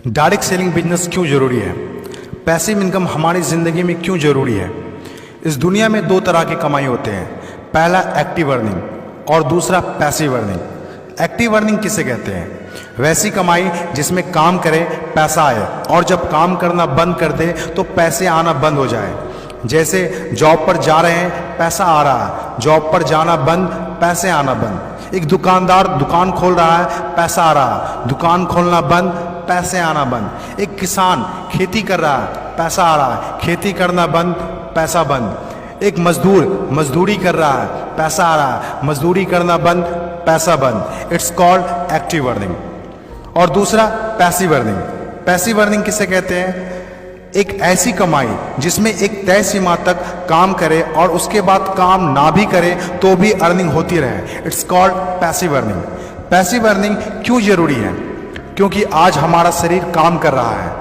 Direct selling business क्यों ज़रूरी है? पैसिव इनकम हमारी ज़िंदगी में क्यों ज़रूरी है? इस दुनिया में दो तरह की कमाई होते हैं, पहला एक्टिव अर्निंग और दूसरा पैसिव अर्निंग। एक्टिव अर्निंग किसे कहते हैं? वैसी कमाई जिसमें काम करे पैसा आए और जब काम करना बंद कर दे तो पैसे आना बंद हो जाए। जैसे जॉब पर जा रहे हैं, पैसा आ रहा है, जॉब पर जाना बंद, पैसे आना बंद। एक दुकानदार दुकान खोल रहा है, पैसा आ रहा है, दुकान खोलना बंद, पैसे आना बंद। एक किसान खेती कर रहा है, पैसा आ रहा है, खेती करना बंद, पैसा बंद। एक मजदूर मजदूरी कर रहा है, पैसा आ रहा है, मजदूरी करना बंद, पैसा बंद। It's called active earning. और दूसरा पैसिव अर्निंग। पैसिव अर्निंग किसे कहते हैं? एक ऐसी कमाई जिसमें एक तय सीमा तक काम करे और उसके बाद काम ना भी करे तो भी अर्निंग होती रहे। It's called passive earning. Passive earning क्यों जरूरी है? क्योंकि आज हमारा शरीर काम कर रहा है,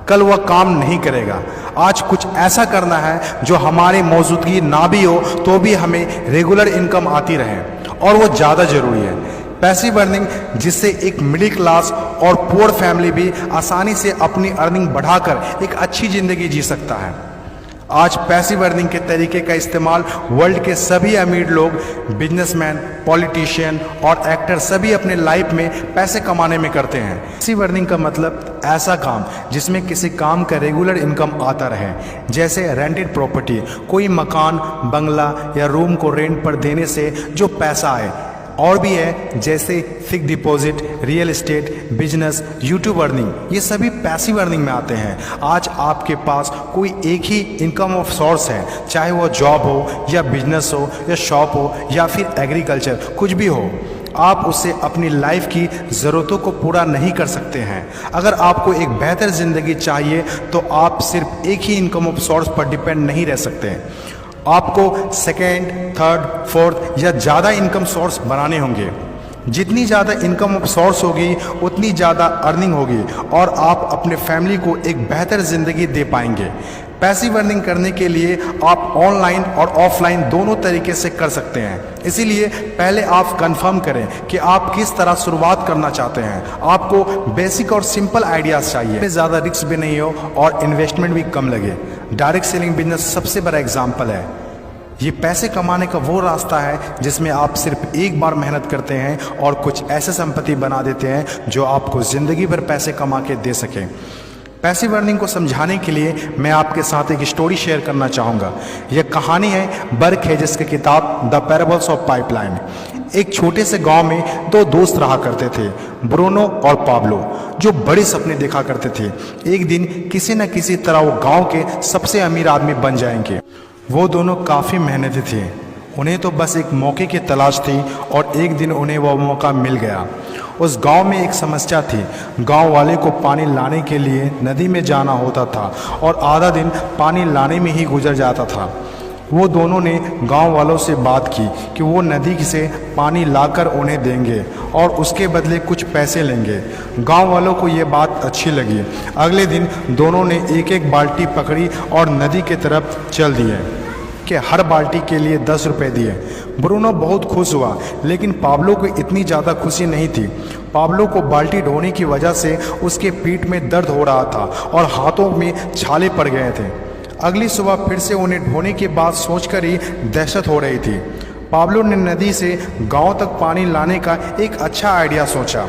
कल वह काम नहीं करेगा। आज कुछ ऐसा करना है जो हमारी मौजूदगी ना भी हो तो भी हमें रेगुलर इनकम आती रहे, और वो ज़्यादा जरूरी है। पैसिव अर्निंग जिससे एक मिडिल क्लास और पुअर फैमिली भी आसानी से अपनी अर्निंग बढ़ाकर एक अच्छी ज़िंदगी जी सकता है। आज पैसिव अर्निंग के तरीके का इस्तेमाल वर्ल्ड के सभी अमीर लोग, बिजनेसमैन, पॉलिटिशियन और एक्टर सभी अपने लाइफ में पैसे कमाने में करते हैं। पैसिव अर्निंग का मतलब ऐसा काम जिसमें किसी काम का रेगुलर इनकम आता रहे, जैसे रेंटेड प्रॉपर्टी, कोई मकान, बंगला या रूम को रेंट पर देने से जो पैसा आए। और भी है जैसे fix deposit, real estate, business, YouTube earning, ये सभी पैसिव अर्निंग में आते हैं। आज आपके पास कोई एक ही इनकम ऑफ सोर्स है, चाहे वो जॉब हो या बिजनेस हो या शॉप हो या फिर एग्रीकल्चर, कुछ भी हो, आप उससे अपनी लाइफ की ज़रूरतों को पूरा नहीं कर सकते हैं। अगर आपको एक बेहतर ज़िंदगी चाहिए तो आप सिर्फ एक ही इनकम ऑफ सोर्स पर डिपेंड नहीं रह सकते। आपको सेकेंड, थर्ड, फोर्थ या ज़्यादा इनकम सोर्स बनाने होंगे। जितनी ज़्यादा इनकम ऑफ सोर्स होगी उतनी ज़्यादा अर्निंग होगी और आप अपने फैमिली को एक बेहतर ज़िंदगी दे पाएंगे। पैसिव अर्निंग करने के लिए आप ऑनलाइन और ऑफलाइन दोनों तरीके से कर सकते हैं। इसीलिए पहले आप कंफर्म करें कि आप किस तरह शुरुआत करना चाहते हैं। आपको बेसिक और सिंपल आइडियाज़ चाहिए, ज़्यादा रिस्क भी नहीं हो और इन्वेस्टमेंट भी कम लगे। डायरेक्ट सेलिंग बिजनेस सबसे बड़ा एग्जाम्पल है। ये पैसे कमाने का वो रास्ता है जिसमें आप सिर्फ एक बार मेहनत करते हैं और कुछ ऐसे संपत्ति बना देते हैं जो आपको ज़िंदगी भर पैसे कमा के दे सकें। पैसिव अर्निंग को समझाने के लिए मैं आपके साथ एक स्टोरी शेयर करना चाहूँगा। यह कहानी है बर्क हेजेस की किताब द पैराबल्स ऑफ पाइपलाइन। एक छोटे से गांव में दो दोस्त रहा करते थे, ब्रूनो और पाब्लो, जो बड़े सपने देखा करते थे। एक दिन किसी न किसी तरह वो गांव के सबसे अमीर आदमी बन जाएंगे। वो दोनों काफ़ी मेहनती थे, उन्हें तो बस एक मौके की तलाश थी और एक दिन उन्हें वह मौका मिल गया। उस गांव में एक समस्या थी। गांव वाले को पानी लाने के लिए नदी में जाना होता था और आधा दिन पानी लाने में ही गुजर जाता था। वो दोनों ने गांव वालों से बात की कि वो नदी से पानी लाकर उन्हें देंगे और उसके बदले कुछ पैसे लेंगे। गांव वालों को ये बात अच्छी लगी। अगले दिन दोनों ने एक एक बाल्टी पकड़ी और नदी की तरफ चल दिए कि हर बाल्टी के लिए 10 रुपये दिए। ब्रूनो बहुत खुश हुआ, लेकिन पाब्लो को इतनी ज़्यादा खुशी नहीं थी। पाब्लो को बाल्टी ढोने की वजह से उसके पीठ में दर्द हो रहा था और हाथों में छाले पड़ गए थे। अगली सुबह फिर से उन्हें ढोने की बात सोचकर ही दहशत हो रही थी। पाब्लो ने नदी से गांव तक पानी लाने का एक अच्छा आइडिया सोचा।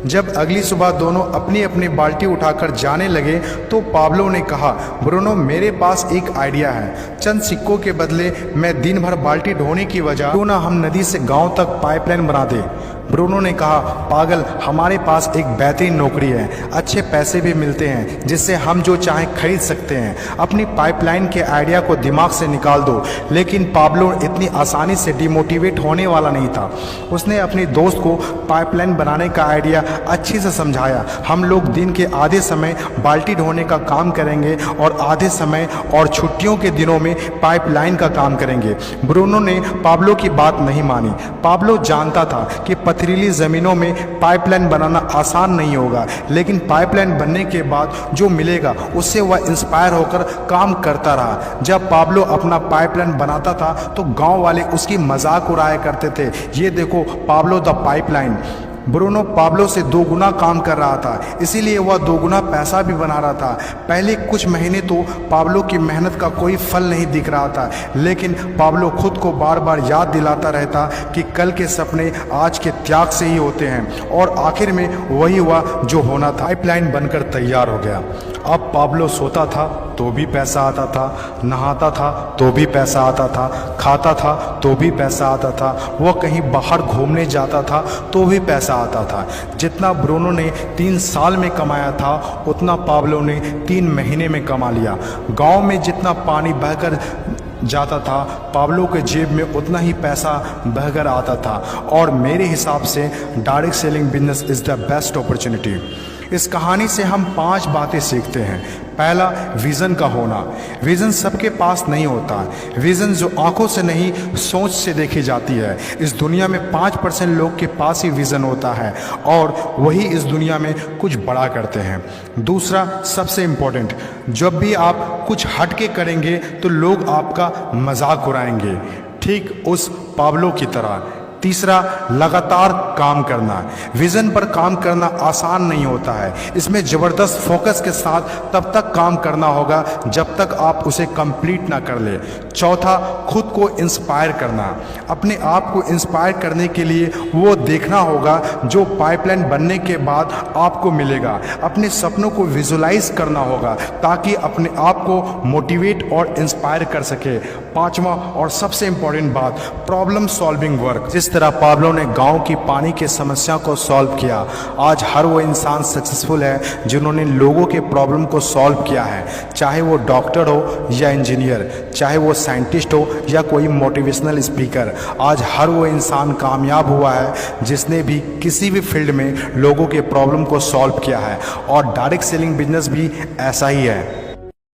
जब अगली सुबह दोनों अपनी अपनी बाल्टी उठाकर जाने लगे तो पाब्लो ने कहा, ब्रूनो, मेरे पास एक आइडिया है। चंद सिक्कों के बदले मैं दिन भर बाल्टी ढोने की वजह क्यों ना हम नदी से गांव तक पाइपलाइन बना दें। ब्रूनो ने कहा, पागल, हमारे पास एक बेहतरीन नौकरी है, अच्छे पैसे भी मिलते हैं जिससे हम जो चाहें खरीद सकते हैं। अपनी पाइपलाइन के आइडिया को दिमाग से निकाल दो। लेकिन पाब्लो इतनी आसानी से डिमोटिवेट होने वाला नहीं था। उसने अपने दोस्त को पाइपलाइन बनाने का आइडिया अच्छे से समझाया। हम लोग दिन के आधे समय बाल्टी ढोने का काम करेंगे और आधे समय और छुट्टियों के दिनों में पाइपलाइन का काम करेंगे। ब्रूनो ने पाब्लो की बात नहीं मानी। पाब्लो जानता था कि पथरीली ज़मीनों में पाइपलाइन बनाना आसान नहीं होगा, लेकिन पाइपलाइन बनने के बाद जो मिलेगा उससे वह इंस्पायर होकर काम करता रहा। जब पाब्लो अपना पाइपलाइन बनाता था तो गांव वाले उसकी मजाक उड़ाया करते थे। ये देखो Pablo the pipeline. Bruno Pablo से 2 गुना काम कर रहा था, इसीलिए वह 2 गुना पैसा भी बना रहा था। पहले कुछ महीने तो पाब्लो की मेहनत का कोई फल नहीं दिख रहा था, लेकिन पाब्लो खुद को बार बार याद दिलाता रहता कि कल के सपने आज के त्याग से ही होते हैं, और आखिर में वही हुआ जो होना था। पाइपलाइन बनकर तैयार हो गया। अब पाब्लो सोता था तो भी पैसा आता था, नहाता था तो भी पैसा आता था, खाता था तो भी पैसा आता था, वह कहीं बाहर घूमने जाता था तो भी पैसा आता था। जितना ब्रूनो ने 3 साल में कमाया था उतना पाब्लो ने 3 महीने में कमा लिया। गांव में जितना पानी बहकर जाता था, पाब्लो के जेब में उतना ही पैसा बहकर आता था। और मेरे हिसाब से direct selling business is the best opportunity. इस कहानी से हम 5 बातें सीखते हैं। पहला, विज़न का होना। विज़न सबके पास नहीं होता। विज़न जो आंखों से नहीं सोच से देखी जाती है। इस दुनिया में 5% लोग के पास ही विज़न होता है और वही इस दुनिया में कुछ बड़ा करते हैं। दूसरा, सबसे इम्पोर्टेंट, जब भी आप कुछ हट के करेंगे तो लोग आपका मजाक उड़ाएंगे, ठीक उस पाब्लो की तरह। तीसरा, लगातार काम करना। विज़न पर काम करना आसान नहीं होता है। इसमें ज़बरदस्त फोकस के साथ तब तक काम करना होगा जब तक आप उसे कंप्लीट ना कर ले। चौथा, खुद को इंस्पायर करना। अपने आप को इंस्पायर करने के लिए वो देखना होगा जो पाइपलाइन बनने के बाद आपको मिलेगा। अपने सपनों को विजुलाइज करना होगा ताकि अपने आप को मोटिवेट और इंस्पायर कर सके। पांचवा और सबसे इम्पोर्टेंट बात, प्रॉब्लम सॉल्विंग वर्क। जिस तरह पाब्लो ने गांव की पानी की समस्या को सॉल्व किया, आज हर वो इंसान सक्सेसफुल है जिन्होंने लोगों के प्रॉब्लम को सॉल्व किया है। चाहे वो डॉक्टर हो या इंजीनियर, चाहे वो साइंटिस्ट हो या कोई मोटिवेशनल स्पीकर, आज हर वो इंसान कामयाब हुआ है जिसने भी किसी भी फील्ड में लोगों के प्रॉब्लम को सॉल्व किया है। और डायरेक्ट सेलिंग बिजनेस भी ऐसा ही है।